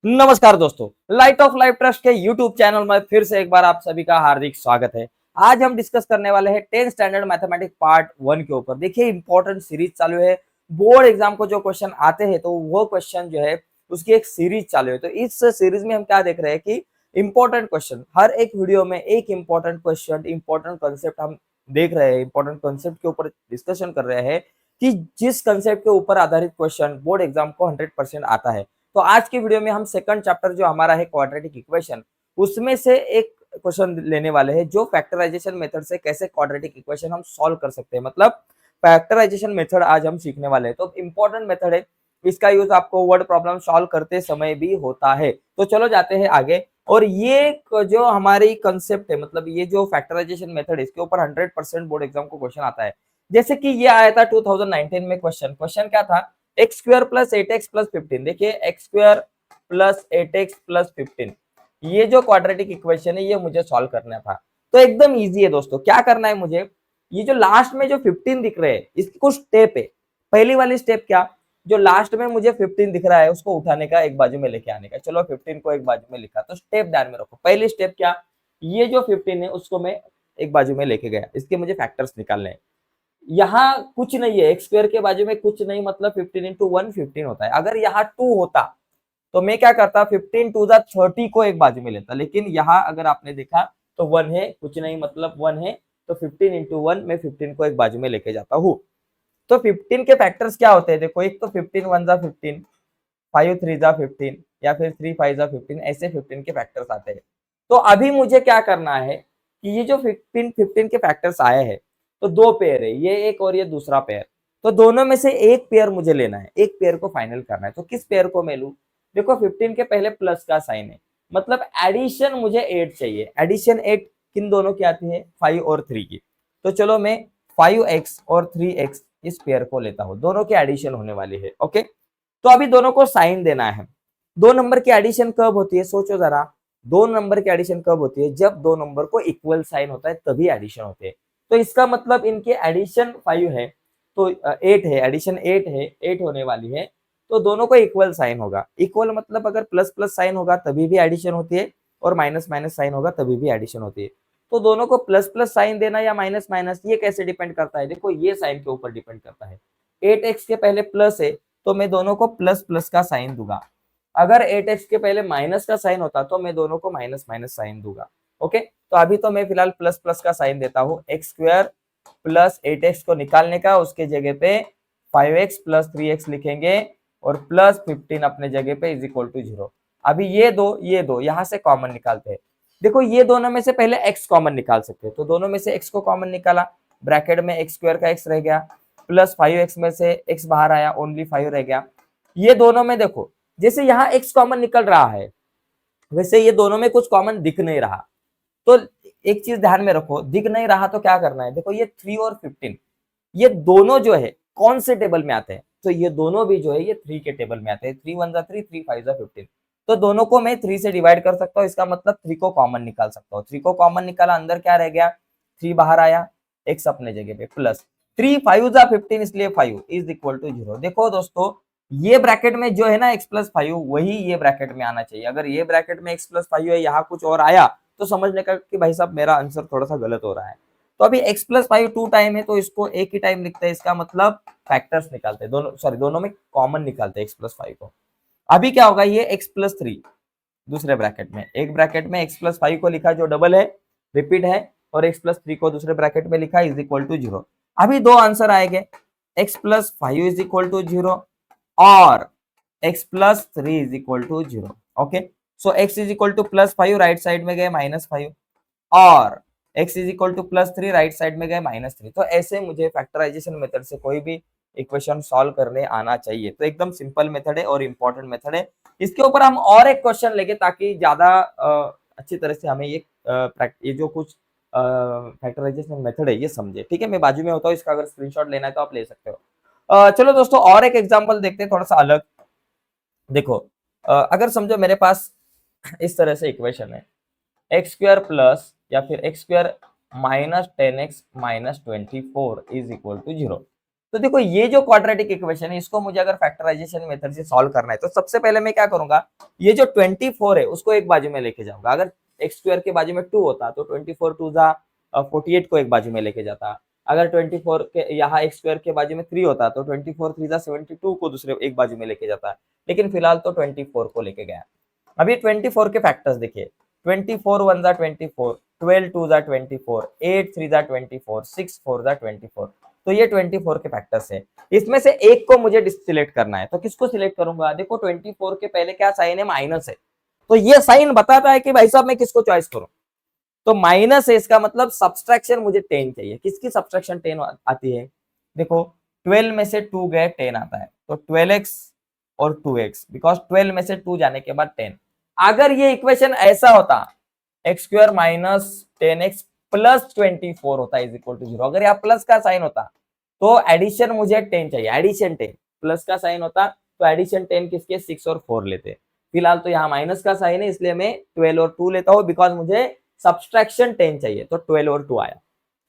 नमस्कार दोस्तों, light of life trust के यूट्यूब चैनल में फिर से एक बार आप सभी का हार्दिक स्वागत है। आज हम डिस्कस करने वाले हैं 10th स्टैंडर्ड मैथमेटिक्स पार्ट 1 के ऊपर। देखिए इंपॉर्टेंट सीरीज चालू है, बोर्ड एग्जाम को जो क्वेश्चन आते हैं तो वो क्वेश्चन जो है उसकी एक सीरीज चालू है। तो इस सीरीज में हम क्या देख रहे हैं कि इंपॉर्टेंट क्वेश्चन, हर एक वीडियो में एक इंपॉर्टेंट क्वेश्चन, इंपॉर्टेंट कॉन्सेप्ट हम देख रहे हैं, इंपॉर्टेंट कॉन्सेप्ट के ऊपर डिस्कशन कर रहे हैं कि जिस कंसेप्ट के ऊपर आधारित क्वेश्चन बोर्ड एग्जाम को 100% आता है। तो आज की वीडियो में हम सेकंड चैप्टर जो हमारा है क्वाड्रेटिक इक्वेशन, उसमें से एक क्वेश्चन लेने वाले हैं जो फैक्टराइजेशन मेथड से कैसे क्वाड्रेटिक इक्वेशन हम सॉल्व कर सकते हैं। मतलब फैक्टराइजेशन मेथड आज हम सीखने वाले हैं। तो इंपॉर्टेंट मेथड है, इसका यूज आपको वर्ड प्रॉब्लम सॉल्व करते समय भी होता है। तो चलो जाते हैं आगे। और ये जो हमारी कंसेप्ट है, मतलब ये जो फैक्टराइजेशन मेथड है, इसके ऊपर 100% बोर्ड एग्जाम को क्वेश्चन आता है। जैसे कि ये आया था 2019 में क्वेश्चन क्या था, x square plus 8x plus 15। देखिए x square plus 8x plus 15, ये जो क्वाड्रेटिक इक्वेशन है ये मुझे सॉल्व करना था। तो एकदम इजी है दोस्तों, क्या करना है मुझे, ये जो लास्ट में जो 15 दिख रहे हैं इसकी कुछ स्टेप है। पहली वाली स्टेप क्या, जो लास्ट में मुझे 15 दिख रहा है उसको उठाने का, एक बाजू में लेके आने का। चलो 15 को एक बाजू में लिखा, तो स्टेप ध्यान में रखो। पहली स्टेप क्या, ये जो 15 है उसको मैं एक बाजू में लेके गया, इसके मुझे फैक्टर्स निकालने हैं। यहाँ कुछ नहीं है, एक्स स्क्वायर के बाजू में कुछ नहीं, मतलब 15 इंटू 1 15 होता है। अगर यहाँ 2 होता तो मैं क्या करता, 15 टू द 30 को एक बाजू में लेता, लेकिन यहाँ अगर आपने देखा तो 1 है, कुछ नहीं मतलब 1 है, तो 15 इंटू 1 मैं 15 को एक बाजू में लेके जाता हूँ। तो 15 के फैक्टर्स क्या होते हैं, देखो एक तो 15 1 जा 15, 5 3 जा 15, या फिर 3 5 जा 15, ऐसे 15 के फैक्टर्स आते हैं। तो अभी मुझे क्या करना है कि ये जो 15 के फैक्टर्स आए हैं, तो दो पेयर है, ये एक और ये दूसरा पेयर। तो दोनों में से एक पेयर मुझे लेना है, एक पेयर को फाइनल करना है। तो किस पेयर को मैं लूं, देखो 15 के पहले प्लस का साइन है, मतलब एडिशन मुझे 8 चाहिए। एडिशन 8 किन दोनों की आती है, 5 और 3 की। तो चलो मैं 5x और 3x इस पेयर को लेता हूं, दोनों की एडिशन होने वाली है। ओके, तो अभी दोनों को साइन देना है। दो नंबर की एडिशन कब होती है, सोचो जरा। दो नंबर की एडिशन कब होती है, जब दो नंबर को इक्वल साइन होता है तभी एडिशन होते हैं। तो इसका मतलब इनके एडिशन 5 है, तो 8 है, एडिशन 8 है, 8 होने वाली है। तो दोनों को इक्वल साइन होगा। इक्वल मतलब अगर प्लस प्लस साइन होगा तभी भी एडिशन होती है, और माइनस माइनस साइन होगा तभी भी एडिशन होती है। तो दोनों को प्लस प्लस साइन देना या माइनस माइनस, ये कैसे डिपेंड करता है, देखो ये साइन के ऊपर डिपेंड करता है। 8x के पहले प्लस है तो मैं दोनों को प्लस प्लस का साइन दूंगा। अगर 8x के पहले माइनस का साइन होता तो मैं दोनों को माइनस माइनस साइन दूंगा। ओके, तो अभी तो मैं फिलहाल प्लस प्लस का साइन देता हूँ। एक्स स्क्वायर प्लस 8x को निकालने का, उसके जगह पे 5x प्लस 3x लिखेंगे, और प्लस 15 अपने जगह पे इज इक्वल टू 0। अभी ये दो यहां से कॉमन निकालते हैं। देखो ये दोनों में से पहले x कॉमन निकाल सकते हैं, तो दोनों में से x को कॉमन निकाला, ब्रैकेट में एक्स स्क्वायर का x रह गया, प्लस 5x में से x बाहर आया, ओनली 5 रह गया। ये दोनों में देखो, जैसे यहाँ x कॉमन निकल रहा है वैसे ये दोनों में कुछ कॉमन दिख नहीं रहा। तो एक चीज ध्यान में रखो, दिख नहीं रहा तो क्या करना है, देखो ये 3 और 15, ये दोनों जो है कौन से टेबल में आते हैं, तो ये दोनों भी जो है ये 3 के टेबल में आते हैं। 3 1 जा 3, 3 5 जा 15। तो दोनों को मैं 3 से डिवाइड कर सकता हूँ, इसका मतलब 3 को कॉमन निकाल सकता हूँ। 3 को कॉमन निकाला, अंदर क्या रह गया, 3 बाहर आया, x अपने जगह पे प्लस 3 5 जा 15, इसलिए 5 इज इक्वल टू 0। देखो दोस्तों, ये ब्रैकेट में जो है ना x प्लस 5, वही ये ब्रैकेट में आना चाहिए। अगर ये ब्रैकेट में x प्लस 5 है, यहाँ कुछ और आया तो समझने का कि भाई साहब मेरा आंसर थोड़ा सा गलत हो रहा है। तो अभी x प्लस 5 टू टाइम है तो इसको एक ही टाइम लिखते हैं, इसका मतलब फैक्टर्स निकालते हैं, दोनों सॉरी दोनों में कॉमन निकालते हैं x प्लस 5 को। अभी क्या होगा, ये x प्लस 3 दूसरे ब्रैकेट में, एक ब्रैकेट में x प्लस 5 को लिखा जो डबल है, रिपीट है, और x प्लस 3 को दूसरे ब्रैकेट में लिखा इज इक्वल टू 0। अभी दो आंसर आएंगे, x plus 5 is equal to 0 और x plus 3 is equal to 0। Okay, so x is equal to plus 5 right side में गए माइनस 5, और x is equal to plus 3 right side में गए minus 3। तो ऐसे मुझे फैक्टराइजेशन मेथड से कोई भी इक्वेशन सॉल्व करने आना चाहिए। तो एकदम सिंपल मेथड है और इंपॉर्टेंट मेथड है। इसके ऊपर हम और एक क्वेश्चन लेंगे ताकि ज्यादा अच्छी तरह से हमें ये जो कुछ फैक्टराइजेशन मेथड है ये समझे। ठीक है, मैं बाजू में होता हूँ, इसका अगर स्क्रीनशॉट लेना है तो आप ले सकते हो। चलो दोस्तों और एक एग्जांपल देखते हैं थोड़ा सा अलग। देखो अगर समझो मेरे पास इस तरह से इक्वेशन है, एक्स स्क्वायर प्लस या फिर x square minus 10x minus 24 is equal to 0। तो देखो ये जो क्वाड्रेटिक इक्वेशन है इसको मुझे अगर फैक्टराइजेशन मेथड से सॉल्व करना है तो सबसे पहले मैं क्या करूंगा, ये जो 24 है उसको एक बाजू में लेके जाऊंगा। अगर एक्स स्क्वायर के बाजू में 2 होता तो 24 टू जा 48 को एक बाजू में लेके जाता। अगर 24 के यहाँ एक्स स्क्वायर के बाजू में 3 होता तो 24 3 जा 72 को दूसरे एक बाजू में लेके जाता, लेकिन फिलहाल तो 24 को लेके गया। अभी 24 के फैक्टर्स देखिए, 24 1 जा 24, 12 2 जा 24, 8 3 जा 24, 6 4 जा 24। तो ये 24 के फैक्टर्स है। इसमें से एक को मुझे सिलेक्ट करना है, तो किसको सिलेक्ट करूंगा? देखो 24 के पहले क्या साइन है? माइनस है। तो ये साइन बताता है कि भाई साहब मैं किसको चॉइस करूं। तो माइनस है, इसका मतलब सब्सट्रैक्शन मुझे 10 चाहिए। किसकी सब्सट्रैक्शन 10 आती है? देखो 12 में से 2 गए 10 आता है, तो 12x और 2x, बिकॉज 12 में से 2 जाने के बाद 10। अगर ये इक्वेशन ऐसा होता x square minus 10x plus 24 होता इज इक्वल टू 0, अगर यहाँ प्लस का साइन होता तो एडिशन मुझे 10 चाहिए, एडिशन 10। प्लस का साइन होता तो एडिशन 10 किसके? 6 और 4 लेते। फिलहाल तो यहाँ माइनस का साइन है इसलिए मैं 12 और 2 लेता हूँ, बिकॉज मुझे सब्सट्रैक्शन 10 चाहिए। तो 12 और 2 आया।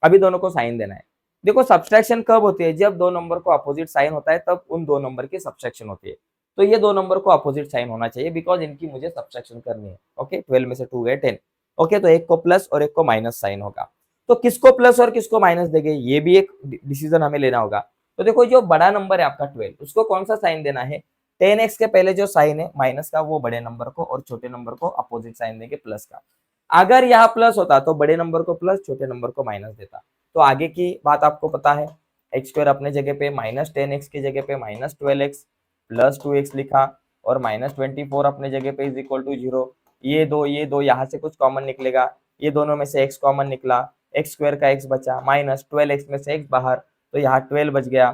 अभी दोनों को साइन देना है। देखो सब्सट्रैक्शन कब होती है? जब दो नंबर को अपोजिट साइन होता है तब उन दो नंबर की सब्सट्रैक्शन होती है। तो ये दो नंबर को अपोजिट साइन होना चाहिए, बिकॉज इनकी मुझे सब्सट्रैक्शन करनी है। ओके, 12 में से 2 गए 10। ओके, तो एक को प्लस और एक को माइनस साइन होगा। तो किसको प्लस और किसको माइनस देंगे, ये भी एक डिसीजन हमें लेना होगा। तो देखो जो बड़ा नंबर है आपका 12, उसको कौन सा साइन देना है? 10x के पहले जो साइन है माइनस का वो बड़े नंबर को, और छोटे नंबर को अपोजिट साइन देंगे प्लस का। अगर यहाँ प्लस होता तो बड़े नंबर को प्लस, छोटे नंबर को माइनस देता। तो आगे की बात आपको पता है, एक्स स्क्वायर अपने जगह पे माइनस 10x की जगह पे माइनस 12x प्लस 2x लिखा, और माइनस 24 अपने जगह पे इज इक्वल टू 0। ये दो यहाँ से कुछ कॉमन निकलेगा, ये दोनों में से x कॉमन निकला, एक्स स्क्वायर का x बचा, माइनस 12x में से x बाहर, तो यहाँ 12 बच गया,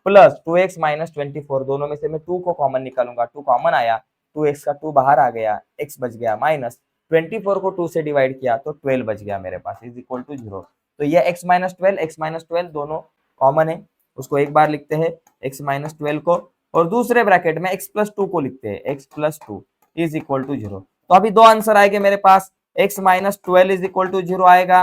प्लस 2x माइनस 24, दोनों में से मैं 2 को कॉमन निकालूंगा, 2 कॉमन आया, 2x का 2 बाहर आ गया, x बच गया, माइनस 24 को 2 से डिवाइड किया तो 12 बच गया मेरे पास इज इक्वल टू 0। तो ये x माइनस 12 दोनों कॉमन है, उसको एक बार लिखते हैं x माइनस 12 को, और दूसरे ब्रैकेट में x प्लस 2 को लिखते हैं, x plus 2 is equal to 0। तो अभी दो आंसर आएंगे मेरे पास, x minus 12 is equal to 0 आएगा,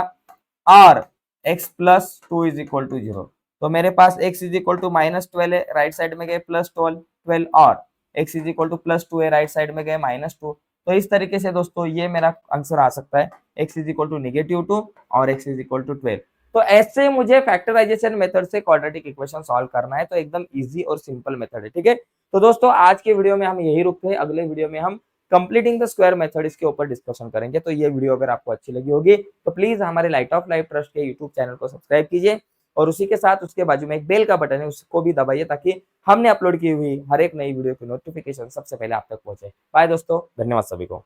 और x plus 2 is equal to 0। तो मेरे पास x is equal to minus 12 है, राइट साइड में गए प्लस 12, और x is equal to plus 2 है, राइट साइड में गए माइनस 2। तो इस तरीके से दोस्तों ये मेरा आंसर आ सकता है, x इज इक्वल टू -2 और x इज इक्वल टू 12। तो ऐसे मुझे फैक्टराइजेशन मेथड से क्वाड्रेटिक इक्वेशन सॉल्व करना है, तो एकदम इजी और सिंपल मेथड है। ठीक है, तो दोस्तों आज के वीडियो में हम यही रुकते हैं, अगले वीडियो में हम कंप्लीटिंग द स्क्वायर मेथड इसके ऊपर डिस्कशन करेंगे। तो ये वीडियो अगर आपको अच्छी लगी होगी तो प्लीज हमारे लाइट ऑफ लाइफ ट्रस्ट के यूट्यूब चैनल को सब्सक्राइब कीजिए, और उसी के साथ उसके बाजू में एक बेल का बटन है उसको भी दबाइए, ताकि हमने अपलोड की हुई हर एक नई वीडियो की नोटिफिकेशन सबसे पहले आप तक पहुंचे। बाय दोस्तों, धन्यवाद सभी को।